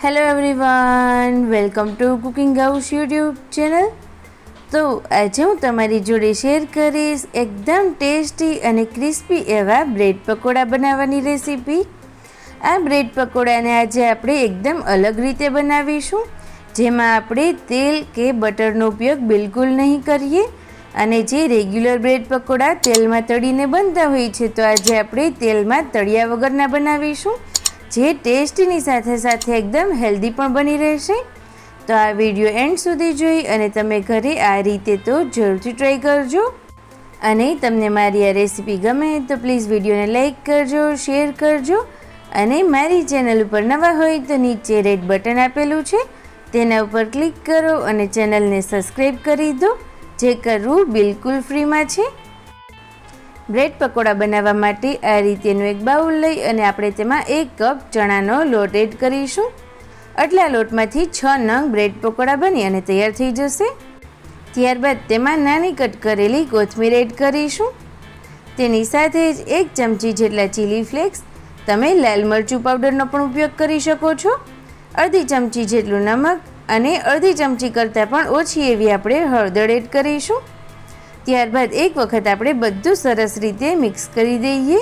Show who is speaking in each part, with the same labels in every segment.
Speaker 1: Hello everyone, welcome to cooking house YouTube channel. તો આજે હું તમારી જોડે શેર કરીશ એકદમ ટેસ્ટી અને ક્રિસ્પી એવા બ્રેડ પકોડા બનાવવાની રેસીપી। આ બ્રેડ પકોડાને આજે આપણે એકદમ અલગ રીતે બનાવીશું, જેમાં આપણે તેલ કે બટરનો ઉપયોગ બિલકુલ નહીં કરીએ। અને જે રેગ્યુલર બ્રેડ પકોડા તેલમાં તળીને બનતા હોય છે, તો આજે આપણે તેલમાં તળિયા વગરના બનાવીશું, જે ટેસ્ટની સાથે સાથે એકદમ હેલ્ધી પણ બની રહેશે। તો આ વિડીયો એન્ડ સુધી જોઈ અને તમે ઘરે આ રીતે તો જરૂરથી ટ્રાય કરજો। અને તમને મારી આ રેસીપી ગમે તો પ્લીઝ વિડીયોને લાઈક કરજો, શેર કરજો, અને મારી ચેનલ ઉપર નવા હોય તો નીચે રેડ બટન આપેલું છે, તેના ઉપર ક્લિક કરો અને ચેનલને સબસ્ક્રાઈબ કરી દો, જે કરવું બિલકુલ ફ્રીમાં છે। બ્રેડ પકોડા બનાવવા માટે આ રીતેનું એક બાઉલ લઈ અને આપણે તેમાં 1 કપ ચણાનો લોટ એડ કરીશું। આટલા લોટમાંથી 6 નંગ બ્રેડ પકોડા બની અને તૈયાર થઈ જશે। ત્યારબાદ તેમાં નાની કટ કરેલી કોથમીર એડ કરીશું। તેની સાથે જ 1 ચમચી જેટલા ચીલી ફ્લેક્સ, તમે લાલ મરચું પાવડરનો પણ ઉપયોગ કરી શકો છો, અડધી ચમચી જેટલું નમક અને અડધી ચમચી કરતાં પણ ઓછી એવી આપણે હળદર એડ કરીશું। ત્યારબાદ એક વખત આપણે બધું સરસ રીતે મિક્સ કરી દઈએ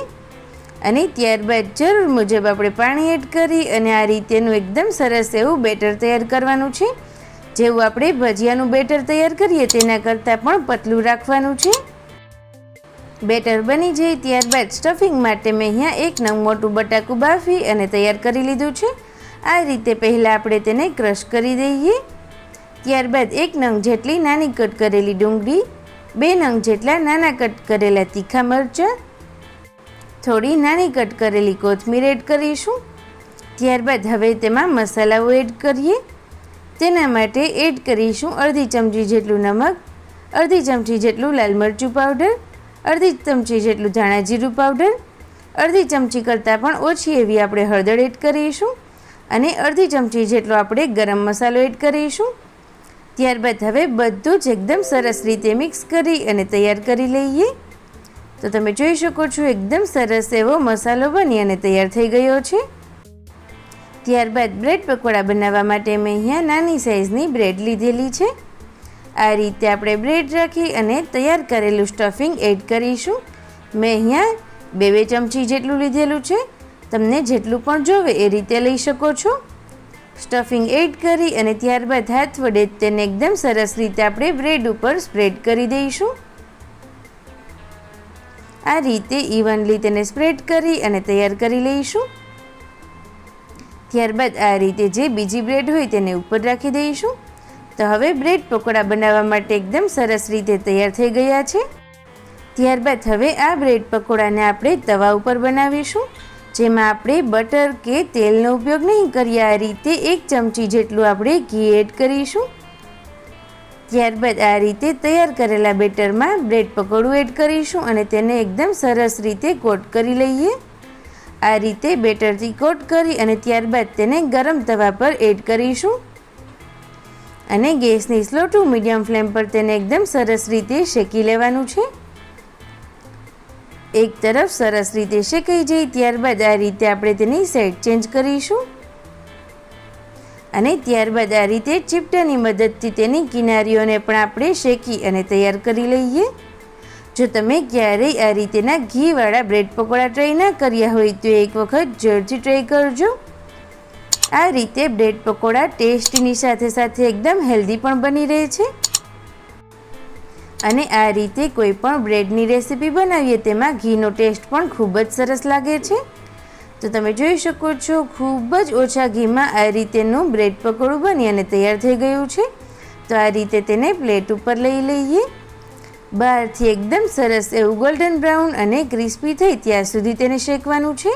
Speaker 1: અને ત્યારબાદ જરૂર મુજબ આપણે પાણી એડ કરી અને આ રીતેનું એકદમ સરસ એવું બેટર તૈયાર કરવાનું છે। જેવું આપણે ભજીયાનું બેટર તૈયાર કરીએ તેના કરતાં પણ પતલું રાખવાનું છે। બેટર બની જાય ત્યારબાદ સ્ટફિંગ માટે મેં અહીંયા 1 નંગ મોટું બટાકું બાફી અને તૈયાર કરી લીધું છે। આ રીતે પહેલાં આપણે તેને ક્રશ કરી દઈએ। ત્યારબાદ 1 નંગ જેટલી નાની કટ કરેલી ડુંગળી, 2 નંગ જેટલા નાના કટ કરેલા તીખા મરચાં, થોડી નાની કટ કરેલી કોથમીર એડ કરીશું। ત્યારબાદ હવે તેમાં મસાલાઓ એડ કરીએ। તેના માટે એડ કરીશું અડધી ચમચી જેટલું નમક, અડધી ચમચી જેટલું લાલ મરચું પાવડર, અડધી ચમચી જેટલું ધાણા જીરું પાવડર, અડધી ચમચી કરતાં પણ ઓછી એવી આપણે હળદર એડ કરીશું અને અડધી ચમચી જેટલો આપણે ગરમ મસાલો એડ કરીશું। ત્યારબાદ હવે બધું જ એકદમ સરસ રીતે મિક્સ કરી અને તૈયાર કરી લઈએ। તો તમે જોઈ શકો છો એકદમ સરસ એવો મસાલો બની અને તૈયાર થઈ ગયો છે। ત્યારબાદ બ્રેડ પકોડા બનાવવા માટે મેં અહીંયા નાની સાઇઝની બ્રેડ લીધેલી છે। આ રીતે આપણે બ્રેડ રાખી અને તૈયાર કરેલું સ્ટફિંગ એડ કરીશું। મેં અહીંયા 2 ચમચી જેટલું લીધેલું છે, તમને જેટલું પણ જોવે એ રીતે લઈ શકો છો। સ્ટફિંગ એડ કરી અને ત્યારબાદ હાથ વડે તેને એકદમ સરસ રીતે આપણે બ્રેડ ઉપર સ્પ્રેડ કરી દઈશું। આ રીતે ઇવનલી તેને સ્પ્રેડ કરી અને તૈયાર કરી લઈશું। ત્યારબાદ આ રીતે જે બીજી બ્રેડ હોય તેને ઉપર રાખી દઈશું। તો હવે બ્રેડ પકોડા બનાવવા માટે એકદમ સરસ રીતે તૈયાર થઈ ગયા છે। ત્યારબાદ હવે આ બ્રેડ પકોડાને આપણે તવા ઉપર બનાવીશું, જેમાં આપણે બટર કે તેલનો ઉપયોગ નહીં કરીએ। આ રીતે 1 ચમચી જેટલું આપણે ઘી એડ કરીશું। ત્યારબાદ આ રીતે તૈયાર કરેલા બેટરમાં બ્રેડ પકોડું એડ કરીશું અને તેને એકદમ સરસ રીતે કોટ કરી લઈએ। આ રીતે બેટરથી કોટ કરી અને ત્યારબાદ તેને ગરમ તવા પર એડ કરીશું અને ગેસની સ્લો ટુ મીડિયમ ફ્લેમ પર તેને એકદમ સરસ રીતે શેકી લેવાનું છે। એક તરફ સરસ રીતે શેકાઈ જાય ત્યારબાદ આ રીતે આપણે તેની સાઈડ ચેન્જ કરીશું અને ત્યારબાદ આ રીતે ચીપટાની મદદથી તેની કિનારીઓને પણ આપણે શેકી અને તૈયાર કરી લઈએ। જો તમે ક્યારેય આ રીતેના ઘીવાળા બ્રેડ પકોડા ટ્રાય ના કર્યા હોય તો એક વખત જરૂરથી ટ્રાય કરજો। આ રીતે બ્રેડ પકોડા ટેસ્ટીની સાથે સાથે એકદમ હેલ્ધી પણ બની રહે છે અને આ રીતે કોઈ પણ બ્રેડની રેસીપી બનાવીએ તેમાં ઘીનો ટેસ્ટ પણ ખૂબ જ સરસ લાગે છે। તો તમે જોઈ શકો છો ખૂબ જ ઓછા ઘીમાં આ રીતેનું બ્રેડ પકોડું બની અને તૈયાર થઈ ગયું છે। તો આ રીતે તેને પ્લેટ ઉપર લઈ લઈએ। બહારથી એકદમ સરસ એવું ગોલ્ડન બ્રાઉન અને ક્રિસ્પી થઈ ત્યાં સુધી તેને શેકવાનું છે।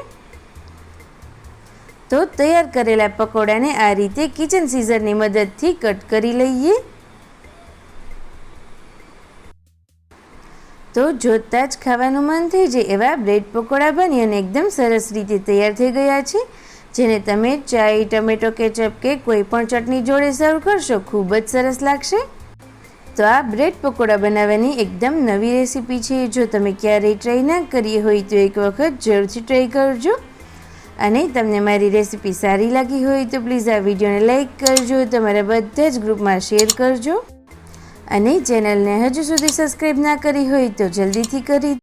Speaker 1: તો તૈયાર કરેલા પકોડાને આ રીતે કિચન સીઝરની મદદથી કટ કરી લઈએ। તો જોતાં જ ખાવાનું મન થઈ જાય એવા બ્રેડ પકોડા બની અને એકદમ સરસ રીતે તૈયાર થઈ ગયા છે, જેને તમે ચાય, ટમેટો કેચઅપ કે કોઈ પણ ચટણી જોડે સર્વ કરશો ખૂબ જ સરસ લાગશે। તો આ બ્રેડ પકોડા બનાવવાની એકદમ નવી રેસીપી છે। જો તમે ક્યારેય ટ્રાય ના કરી હોય તો એક વખત જરૂરથી ટ્રાય કરજો અને તમને મારી રેસીપી સારી લાગી હોય તો પ્લીઝ આ વિડીયોને લાઈક કરજો, તમારા બધા જ ગ્રુપમાં શેર કરજો અને ચેનલને હજુ સુધી સબસ્ક્રાઈબ ના કરી હોય તો જલ્દીથી કરી